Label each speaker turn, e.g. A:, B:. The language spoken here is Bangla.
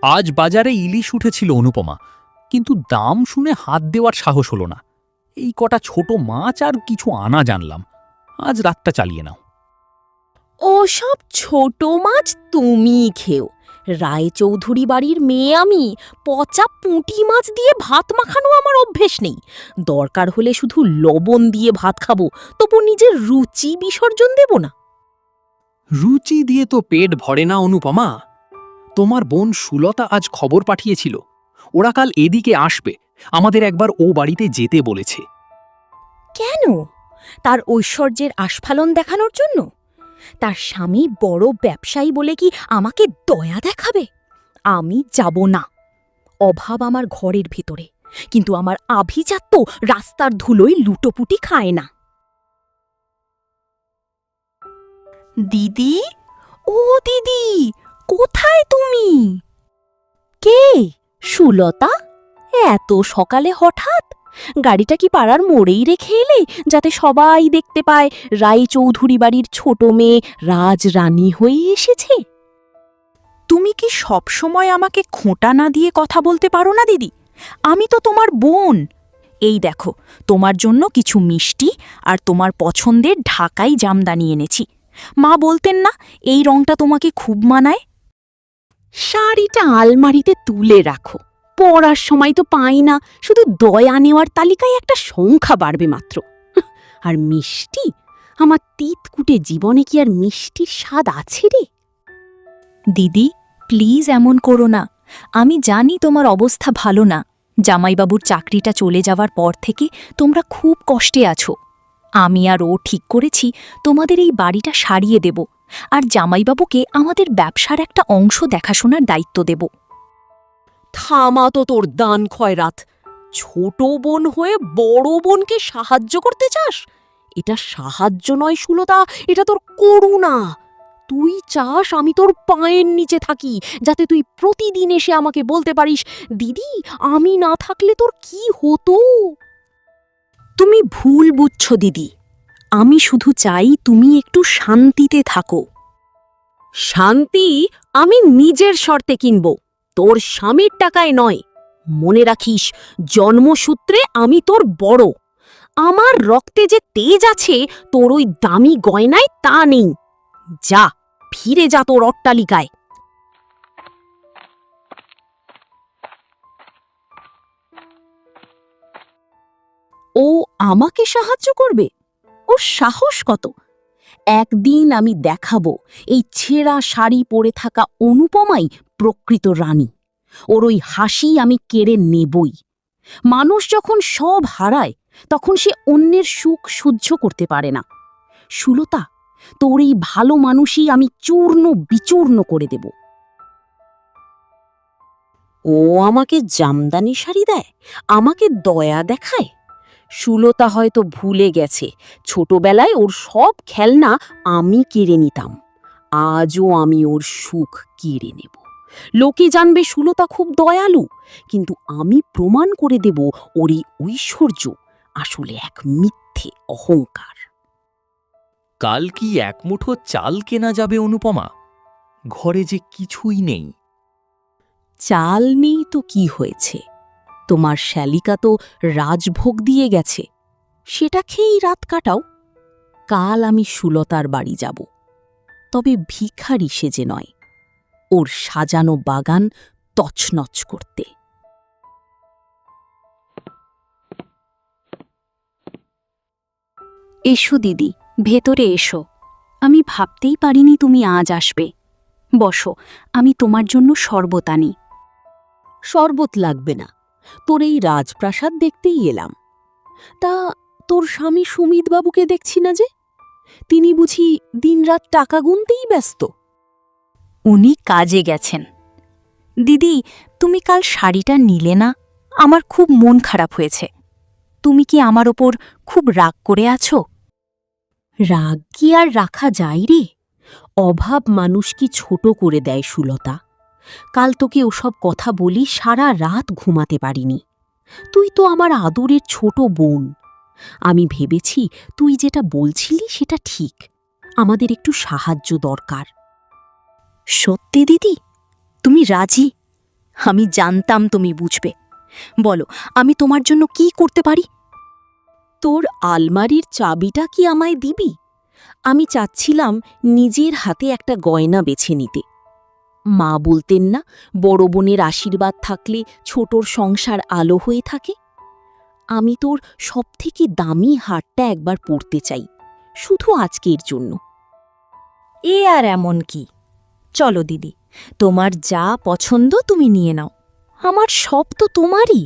A: আজ বাজারে ইলিশ উঠেছিল অনুপমা, কিন্তু দাম শুনে হাত দেওয়ার সাহস হলো না। এই কটা ছোট মাছ আর কিছু আনা জানলাম। আজ রাতটা চালিয়ে নাও।
B: ওসব ছোট মাছ তুমি খেও। রায়চৌধুরী বাড়ির মেয়ে আমি, পচা পুঁটি মাছ দিয়ে ভাত মাখানো আমার অভ্যেস নেই। দরকার হলে শুধু লবণ দিয়ে ভাত খাবো, তবু নিজের রুচি বিসর্জন দেব না।
A: রুচি দিয়ে তো পেট ভরে না অনুপমা। তোমার বোন সুলতা আজ খবর পাঠিয়েছিল, ওরা কাল এদিকে আসবে, আমাদের একবার ও বাড়িতে যেতে বলেছে।
B: কেন? তার ঐশ্বর্যের আস্ফালন দেখানোর জন্য? তার স্বামী বড় ব্যবসায়ী বলে কি আমাকে দয়া দেখাবে? আমি যাব না। অভাব আমার ঘরের ভিতরে, কিন্তু আমার আভিজাত তো রাস্তার ধুলোয় লুটোপুটি খায় না। দিদি, ও দিদি, কোথায় তুমি? কে? সুলতা? এত সকালে হঠাৎ? গাড়িটা কি পাড়ার মোড়েই রেখে এলে, যাতে সবাই দেখতে পায় রায়চৌধুরী বাড়ির ছোট মেয়ে রাজরানী হয়ে এসেছে? তুমি কি সবসময় আমাকে খোঁটা না দিয়ে কথা বলতে পারো না দিদি? আমি তো তোমার বোন। এই দেখো, তোমার জন্য কিছু মিষ্টি আর তোমার পছন্দের ঢাকাই জামদানি এনেছি। মা বলতেন না, এই রংটা তোমাকে খুব মানায়। শাড়িটা আলমারিতে তুলে রাখো, পড়ার সময় তো পাই না, শুধু দয়া নেওয়ার তালিকায় একটা সংখ্যা বাড়বে মাত্র। আর মিষ্টি, আমার তিতকুটে জীবনে কি আর মিষ্টির স্বাদ আছে রে? দিদি, প্লিজ এমন করো না। আমি জানি তোমার অবস্থা ভালো না। জামাইবাবুর চাকরিটা চলে যাওয়ার পর থেকে তোমরা খুব কষ্টে আছো। আমি আর ও ঠিক করেছি তোমাদের এই বাড়িটা সারিয়ে দেব, আর জামাইবাবুকে আমাদের ব্যবসার একটা অংশ দেখাশোনার দায়িত্ব দেব। থামা তো তোর দান খয়রাত। ছোট বোন হয়ে বড় বোনকে সাহায্য করতে চাস? এটা সাহায্য নয় সুলতা, এটা তোর করুণা। তুই চাস আমি তোর পায়ের নিচে থাকি, যাতে তুই প্রতিদিন এসে আমাকে বলতে পারিস, দিদি, আমি না থাকলে তোর কি হতো? তুমি ভুল বুঝছো দিদি। আমি শুধু চাই তুমি একটু শান্তিতে থাকো। শান্তি আমি নিজের শর্তে কিনব, তোর স্বামীর টাকায় নয়। মনে রাখিস, জন্মসূত্রে আমি তোর বড়। আমার রক্তে যে তেজ আছে, তোর ওই দামি গয়নায় তা নেই। যা, ফিরে যা তোর অট্টালিকায়। ও আমাকে সাহায্য করবে? ওর সাহস কত! একদিন আমি দেখাবো এই ছেঁড়া শাড়ি পরে থাকা অনুপমাই প্রকৃত রানী। ওর ওই হাসি আমি কেড়ে নেবই। মানুষ যখন সব হারায়, তখন সে অন্যের সুখ সহ্য করতে পারে না। সুলতা, তোর এই ভালো মানুষই আমি চূর্ণ বিচূর্ণ করে দেব। ও আমাকে জামদানি শাড়ি দেয়, আমাকে দয়া দেখায়। সুলতা হয়তো ভুলে গেছে, ছোটবেলায় ওর সব খেলনা আমি কেড়ে নিতাম। আজও আমি ওর সুখ কেড়ে নেব। লোকে জানবে সুলতা খুব দয়ালু, কিন্তু আমি প্রমাণ করে দেব ওর এই ঐশ্বর্য আসলে এক মিথ্যে অহংকার।
A: কাল কি এক মুঠো চাল কেনা যাবে অনুপমা? ঘরে যে কিছুই নেই।
B: চাল নেই তো কি হয়েছে? তোমার শ্যালিকা তো রাজভোগ দিয়ে গেছে, সেটা খেয়েই রাত কাটাও। কাল আমি সুলতার বাড়ি যাব, তবে ভিখারি সেজে নয়, ওর সাজানো বাগান তছনছ করতে। এসো দিদি, ভেতরে এসো। আমি ভাবতেই পারিনি তুমি আজ আসবে। বসো, আমি তোমার জন্য শরবত আনি। শরবত লাগবে না, তোর এই রাজপ্রাসাদ দেখতেই এলাম। তা তোর স্বামী সুমিতবাবুকে দেখছি না যে? তিনি বুঝি দিনরাত টাকা গুনতেই ব্যস্ত? উনি কাজে গেছেন। দিদি, তুমি কাল শাড়িটা নিলে না? আমার খুব মন খারাপ হয়েছে। তুমি কি আমার ওপর খুব রাগ করে আছো? রাগ কি আর রাখা যায় রে? অভাব মানুষ কি ছোট করে দেয় সুলতা? কাল তোকে ওসব কথা বলি সারা রাত ঘুমাতে পারিনি। তুই তো আমার আদরের ছোট বোন। আমি ভেবেছি তুই যেটা বলছিলি সেটা ঠিক, আমাদের একটু সাহায্য দরকার। সত্যি দিদি, তুমি রাজি? আমি জানতাম তুমি বুঝবে। বলো, আমি তোমার জন্য কি করতে পারি? তোর আলমারির চাবিটা কি আমায় দিবি? আমি চাচ্ছিলাম নিজের হাতে একটা গয়না বেছে নিতে। মা বলতেন না, বড় বোনের আশীর্বাদ থাকলে ছোটর সংসার আলো হয়ে থাকে। আমি তোর সবথেকে দামি হারটা একবার পরতে চাই, শুধু আজকের জন্য। এ আর এমন কি? চলো দিদি, তোমার যা পছন্দ তুমি নিয়ে নাও, আমার সব তো তোমারই।